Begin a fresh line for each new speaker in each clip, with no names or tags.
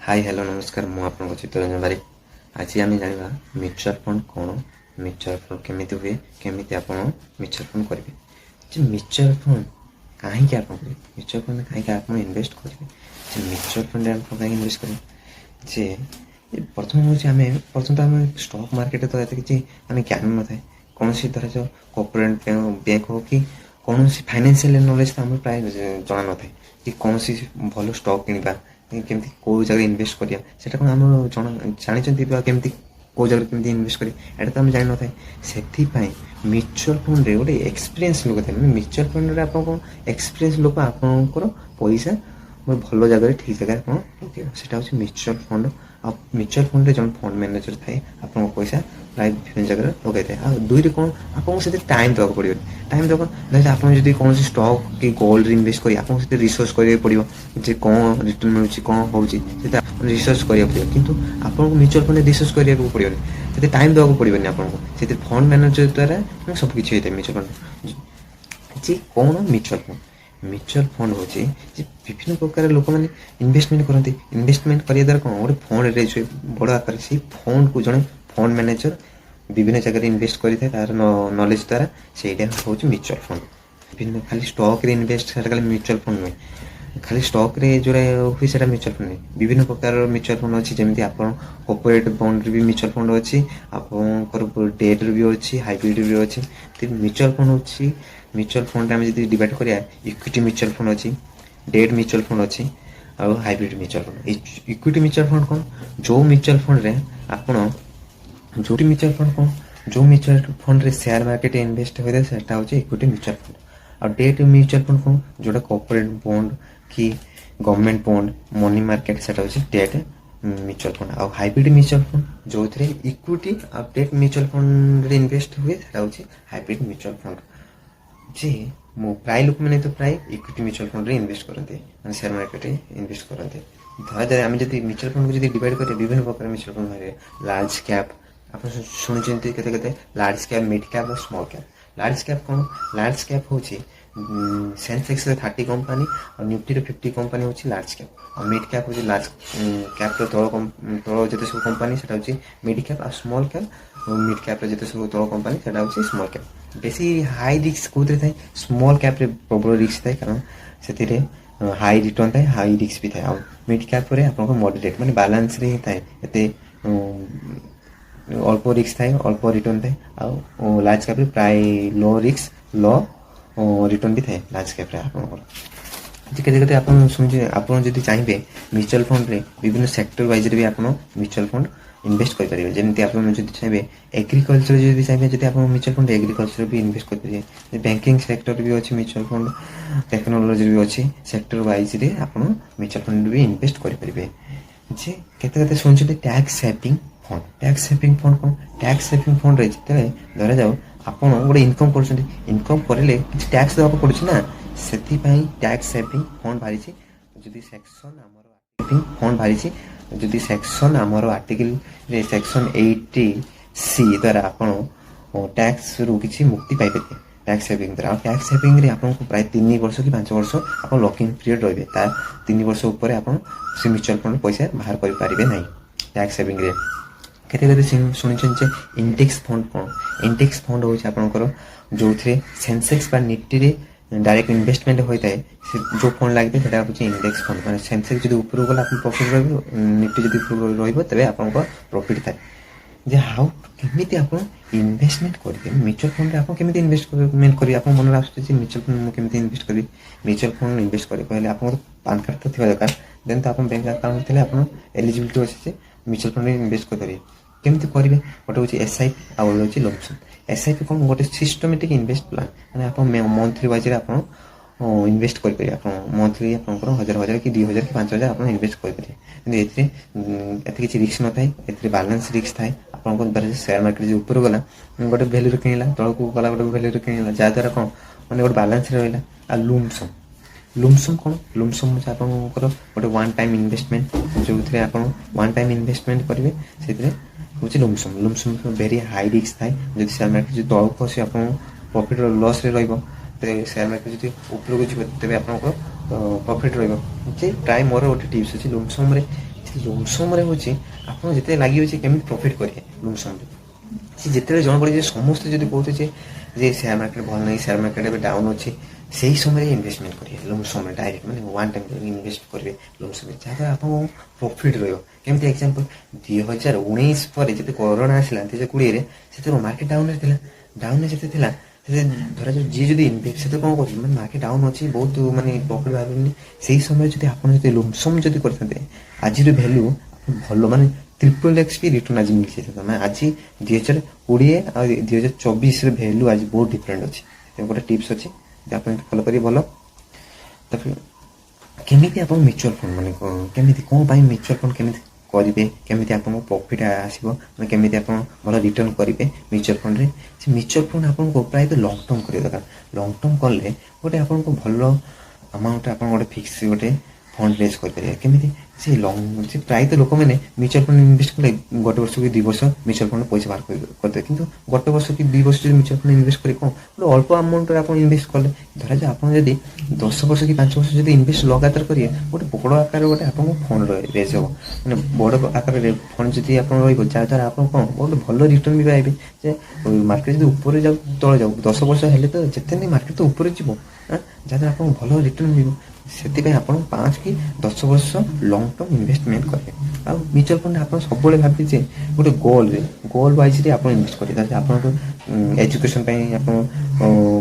Hi hello नमस्कार मु आपन चित्तरंजन बारिक। आज आम जाना म्यूचुअल फंड कौन, म्यूचुअल फंड केमी हुए, केमी आप म्यूचुअल फंड करेंगे। म्यूचुअल फंड कहीं आप म्यूचुअल फंड कहीं आप इनवेस्ट करेंगे। म्यूचुअल फंड आप कहीं इनवेस्ट करें जे प्रथम हूँ आम प्रथम तो आम स्टॉक मार्केट तो ये कि मानने ज्ञान न था कौन सी तरह जो कॉर्पोरेट बैंक हो कि कौन सी फाइनेंशियल नॉलेज तो आम प्राय जना न था कि कौन सी भल स्टॉक किणवा केमती कौ जगह इनवेस्ट करिया सेटा कोन हम जानी केमती कौ जगह केमती इनवेस्ट करिया एटा तो हम जानि न थाए। सेथिपाई म्यूचुअल फंड रे गोटे एक्सपीरियंस लोक थाए म्यूचुअल फंड रे आपन एक्सपीरियंस लोक आपनकर पैसा भल जगह ठीक जगह आप लगे सेटा होछि म्यूचुअल फंड। आ म्यूचुअल फंड रे जन फंड मैनेजर थाए आपन पैसा प्राय विभिन्न जगह लगे थाए। आ दुई कौन आपको से टाइम देवा पड़ो टाइम देव जैसे आप कौन स्टॉक कि गोल्ड इनवेस्ट कर आपको से रिसर्च करा पड़ो जे कौन रिटर्न मिलूँ कौन हो रिसर्च करा पड़ो किंतु आपको म्यूचुअल फंड रिसर्च करा पड़ो से टाइम देवा पड़ोनी आपको से फंड मैनेजर द्वारा सबकि होता है। म्यूचुअल फंड जे कौन म्यूचुअल फंड हूँ विभिन्न प्रकार लोक मैंने इन्वेस्टमेंट करते इन्वेस्टमेंट करिया द्वारा कौन गोटे फंड रे बड़ आकार से फंड को जड़े फंड मैनेजर विभिन्न जगह इन्वेस्ट करें तार नॉलेज द्वारा से हूँ म्यूचुअल फंड। विभिन्न खाली स्टॉक रे इन्वेस्ट खाली म्यूचुअल फंड नुहे खाली स्टॉक रे जो हुए से म्यूचुअल फंड नुहे विभिन्न प्रकार म्यूचुअल फंड अच्छी जमी आप कॉर्पोरेट बॉन्ड भी म्यूचुअल फंड अच्छी आपंकर डेट भी अच्छी हाइब्रिड भी अच्छी। तो म्यूचुअल फंड हो म्यूचुअल फंड आम जो डिवाइड करिया इक्विटी म्यूचुअल फंड अच्छी डेट म्यूचुअल फंड अच्छी और hybrid mutual fund. Equity mutual fund कौन जो म्यूचुअल फंड रे आपन जो म्यूचुअल फंड कौन जो म्यूचुअल फंड रे शेयर मार्केट इन्वेस्ट होता है सेटा होची इक्विटी म्यूचुअल फंड। और डेट म्यूचुअल फंड कौन जोटा कॉर्पोरेट बॉन्ड कि गवर्नमेंट बॉन्ड मनी मार्केट सेटा होची डेट म्यूचुअल फंड। और हाइब्रिड म्यूचुअल फंड जो थे इक्विटी और डेट म्यूचुअल फंड रे इन्वेस्ट हुए सेटा होची हाइब्रिड म्यूचुअल फंड। जे मो प्राय लोक मैंने तो प्राय इक्विटी म्यूचुअल फंड रे इन्वेस्ट करते शेयर मार्केट रे इन्वेस्ट करते। धरा जाए आम जब म्यूचुअल फंड को डिवाइड करें विभिन्न प्रकार म्यूचुअल फंड बाहर लार्ज कैप आप शुणी के लार्ज कैप मिड कैप और स्मॉल कैप। लार्ज कैप कौन लार्ज कैप हूँ सेंसेक्स 30 कंपनी और निफ्टी 50 कंपनी हूँ लार्ज कैप। और मिड कैप हूँ लार्ज कैप तल जो सब कंपनी से हूँ मिड कैप और स्मॉल कैप मिड कैप जो सब तल कंपनी से हूँ स्मॉल कैप। बेसी हाई रिस्क कौन थाए स्मॉल कैप रे प्रबल रिस्क थाए कारण से हाई रिटर्न थाए हाई रिस्क भी थाए। और मिड कैप आप मॉडरेट माने बैलेंस रे ही थाए एते अल्प रिस्क थाए अल्प रिटर्न थाए। आ लार्ज कैप प्राय लो रिस्क लो रिटर्न भी थाए लार्ज कैप आपके आप शुणी आप चाहिए म्यूचुअल फंड रे विभिन्न सेक्टर वाइज भी आप म्यूचुअल फंड इन्वेस्ट करेंगे। जमी आप चाहिए एग्रीकल्चर जो चाहिए जब आप म्यूचुअल फंड एग्रीकल्चर भी इन्वेस्ट करेंगे। बैंकिंग सेक्टर भी अच्छी म्यूचुअल फंड टेक्नोलोजी भी अच्छी सेक्टर वाइज रे आप म्यूचुअल फंड भी इन्वेस्ट करेंगे। जे केते शुणुते tax saving fund tax saving fund कौन टैक्स सेविंग फंड रे जिते धरा जाओ आप गोटे इनकम कर इनकम करें कि टैक्स देवाक पड़े ना से टैक्स सेविंग फंड बाहरी जदि सेक्शन सेविंग फंड बाहरी जदि सेक्शन आमर आर्टिकल सेक्शन 80C द्वारा आप टैक्स रु किसी मुक्ति पाइपर टैक्स सेविंग द्वारा। टैक्स सेविंग रे आपको प्राय 3 वर्ष कि 5 वर्ष आप लॉकिंग पीरियड रही है 3 वर्ष उपर आप म्यूचुअल फंड पैसा बाहर करेंगे ना टैक्स सेविंग रे। केते शुणी इंडेक्स फंड कौन इंडेक्स फंड हूँ आपंकर जो थे सेंसेक्स बा निफ्टी रे डायरेक्ट इन्वेस्टमेंट होता है जो फंड लगे से हूँ इंडेक्स फंड मैंने सेंसेक्स जो ऊपर गला प्रॉफिट निफ्टी जो ऊपर तेज आप प्रॉफिट थाए। जे हाउ केमी आप इन्वेस्टमेंट करेंगे म्यूचुअल फंड आप केमी इन्वेस्टमेंट करेंगे आप मन आसूँ म्यूचुअल फंड मुझे इन्वेस्ट करी म्यूचुअल फंड इन्वेस्ट करेंगे आप पान कार्ड तो थी दरकार देन तो आप बैंक अकाउंट थे आप एलिजिबिलिटी अच्छे म्यूचुअल फंड इन्वेस्ट करेंगे। केमती करेंगे गोटे हूँ SIP आ गए हूँ लमसम। SIP कौन गोटे सिस्टमेटिक इन्वेस्ट प्लान मैंने आप मंथली वाइज आप इन्वेस्ट करेंगे आप मंथली आप 1000 कि 2000 कि 5000 आप इन्वेस्ट करेंगे किसी रिस्क न थाए ए बैलेंस रिस्क थाए आपको द्वारा शेयर मार्केट जो ऊपर गला गोटे भैल्यू किणला तौक गला गोटे भैल्यू किणला जहाँद्वारा कौन मैंने गोटे बैलेंस रहा आ लुमसम लुमसम कौन लुमसम हूँ आपंकर गोटे वन टाइम इन्वेस्टमेंट जो थे आप वन टाइम इन्वेस्टमेंट करेंगे से हूँ लुमसम लुमसम वेरी हाई रिस्क थाए जब शेयर मार्केट जो तौक खसी आप प्रॉफिट लॉस रे रहिबो शेयर मार्केट जो ऊपर को जी तेज आप प्रॉफिट रही प्राय मोर गोटे टिप्स अच्छी लुमसम ଲୁମସମ୍ରେ ହେଉଛି ଆପଣ ଯେତେ ଲାଗିବ ଯେ କେମିତି ପ୍ରଫିଟ୍ କରିବେ ଲୁମସମ୍ରେ। ସେ ଯେତେବେଳେ ଜଣାପଡ଼େ ଯେ ସମସ୍ତେ ଯଦି କହୁଥିବେ ଯେ ସେୟାର ମାର୍କେଟ୍ ଭଲ ନାହିଁ, ସେୟାର ମାର୍କେଟ୍ ଏବେ ଡାଉନ୍ ଅଛି, ସେହି ସମୟରେ ଇନଭେଷ୍ଟମେଣ୍ଟ କରିବେ ଲୁମସମ୍ରେ ଡାଇରେକ୍ଟ, ମାନେ ୱାନ୍ ଟାଇମ୍ ଇନଭେଷ୍ଟ କରିବେ ଲୁମସମ୍ରେ, ଯାହାଦ୍ୱାରା ଆପଣଙ୍କୁ ପ୍ରଫିଟ୍ ରହିବ। କେମିତି ଏକ୍ଜାମ୍ପଲ୍ 2019 ପରେ ଯେତେ କରୋନା ଆସିଲା 2020ରେ, ସେତେବେଳେ ମାର୍କେଟ୍ ଡାଉନ୍ରେ ଥିଲା। ଡାଉନ୍ରେ ଯେତେ ଥିଲା ସେ ଧରାଯାଉ ଯିଏ ଯଦି ଇନଭେଷ୍ଟ ସେତେ କ'ଣ କରୁଛି, ମାନେ ମାର୍କେଟ୍ ଡାଉନ୍ ଅଛି, ବହୁତ ମାନେ ପ୍ରଫିଟ୍ ବାହାରୁନି, ସେହି ସମୟରେ ଯଦି ଆପଣ ଯଦି ଲୁମସମ୍ ଯଦି କରିଥାନ୍ତେ, ଆଜିର ଭ୍ୟାଲ୍ୟୁ ଭଲ ମାନେ ଟ୍ରିପଲ୍ ଏକ୍ସ ବି ରିଟର୍ନ ଆଜି ମିଳିଯାଇଥାନ୍ତା। ମାନେ ଆଜି 2020 ଆଉ 2024ର ଭ୍ୟାଲ୍ୟୁ ଆଜି ବହୁତ ଡିଫରେଣ୍ଟ ଅଛି। ତେଣୁ ଗୋଟେ ଟିପ୍ସ ଅଛି, ଯଦି ଆପଣ ଫଲୋ କରିବେ ଭଲ। ତାପରେ କେମିତି ଆପଣ ମ୍ୟୁଚୁଆଲ୍ ଫଣ୍ଡ ମାନେ କେମିତି କ'ଣ ପାଇଁ ମ୍ୟୁଚୁଆଲ୍ ଫଣ୍ଡ କେମିତି କରିବେ, କେମିତି ଆପଣଙ୍କୁ ପ୍ରଫିଟ୍ ଆସିବ, ମାନେ କେମିତି ଆପଣ ଭଲ ରିଟର୍ନ କରିବେ ମ୍ୟୁଚୁଆଲ୍ ଫଣ୍ଡରେ। ସେ ମ୍ୟୁଚୁଆଲ୍ ଫଣ୍ଡ ଆପଣଙ୍କୁ ପ୍ରାୟତଃ ଲଙ୍ଗ୍ ଟର୍ମ କରିବା ଦରକାର। ଲଙ୍ଗ୍ ଟର୍ମ କଲେ ଗୋଟେ ଆପଣଙ୍କୁ ଭଲ ଆମାଉଣ୍ଟ ଆପଣ ଗୋଟେ ଫିକ୍ସ ଗୋଟେ ଫଣ୍ଡ ରେଜ୍ କରିପାରିବେ। କେମିତି ସେ ପ୍ରାୟତଃ ଲୋକମାନେ ମ୍ୟୁଚୁଆଲ୍ ଫଣ୍ଡ ଇନଭେଷ୍ଟ କଲେ ଗୋଟେ ବର୍ଷ କି 2 ବର୍ଷ ମ୍ୟୁଚୁଆଲ୍ ଫଣ୍ଡ ପଇସା ବାହାର କରିଦେବେ, କିନ୍ତୁ ଗୋଟେ ବର୍ଷ କି 2 ବର୍ଷ ଯଦି ମ୍ୟୁଚୁଆଲ୍ ଫଣ୍ଡ ଇନଭେଷ୍ଟ କରି କ'ଣ ଗୋଟେ ଅଳ୍ପ ଆମାଉଣ୍ଟରେ ଆପଣ ଇନଭେଷ୍ଟ କଲେ, ଧରାଯାଉ ଆପଣ ଯଦି 10 ବର୍ଷ କି 5 ବର୍ଷ ଯଦି ଇନଭେଷ୍ଟ ଲଗାତାର କରିବେ, ଗୋଟେ ବଡ଼ ଆକାରରେ ଗୋଟେ ଆପଣଙ୍କୁ ଫଣ୍ଡ ରେଜ୍ ହେବ। ମାନେ ବଡ଼ ଆକାରରେ ଫଣ୍ଡ ଯଦି ଆପଣ ରହିବ, ଯାହାଦ୍ୱାରା ଆପଣ କ'ଣ ଗୋଟେ ଭଲ ରିଟର୍ନ ବି ପାଇବେ। ଯେ ମାର୍କେଟ ଯଦି ଉପରେ ଯାଉ ତଳେ ଯାଉ 10 ବର୍ଷ ହେଲେ ତ ଯେତେ ନେଇ ମାର୍କେଟ ତ ଉପରେ ଯିବ, ଯାହାଦ୍ୱାରା ଆପଣଙ୍କୁ ଭଲ ରିଟର୍ନ ମିଳିବ। ସେଥିପାଇଁ ଆପଣ 5 କି 10 ବର୍ଷ ଲଙ୍ଗ୍ ଟର୍ମ ଇନଭେଷ୍ଟମେଣ୍ଟ କରିବେ। ଆଉ ମ୍ୟୁଚୁଆଲ୍ ଫଣ୍ଡରେ ଆପଣ ସବୁବେଳେ ଭାବିବେ ଯେ ଗୋଟେ ଗୋଲ୍ ୱାଇଜ୍ରେ ଆପଣ ଇନଭେଷ୍ଟ କରିବେ। ତାହେଲେ ଆପଣଙ୍କ ଏଜୁକେସନ୍ ପାଇଁ, ଆପଣ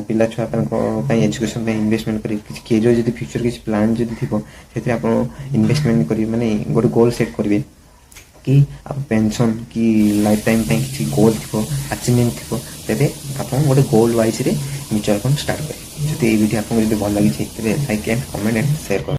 ପିଲା ଛୁଆଙ୍କ ପାଇଁ ଏଜୁକେସନ୍ ପାଇଁ ଇନଭେଷ୍ଟମେଣ୍ଟ କରିବେ। କିଛି କେରିୟର ଯଦି ଫ୍ୟୁଚର କିଛି ପ୍ଲାନ୍ ଯଦି ଥିବ, ସେଥିରେ ଆପଣ ଇନଭେଷ୍ଟମେଣ୍ଟ କରିବେ, ମାନେ ଗୋଟେ ଗୋଲ୍ ସେଟ୍ କରିବେ କି ପେନସନ୍ କି ଲାଇଫ୍ ଟାଇମ୍ ପାଇଁ କିଛି ଗୋଲ୍ ଥିବ, ଆଚିଭମେଣ୍ଟ ଥିବ, ତେବେ ଆପଣ ଗୋଟେ ଗୋଲ୍ ୱାଇଜ୍ରେ ମ୍ୟୁଚୁଆଲ୍ ଫଣ୍ଡ ଷ୍ଟାର୍ଟ କରିବେ। ଯଦି ଏଇ ଭିଡ଼ିଓ ଆପଣଙ୍କୁ ଯଦି ଭଲ ଲାଗିଛି ତେବେ like and comment and share କରନ୍ତୁ।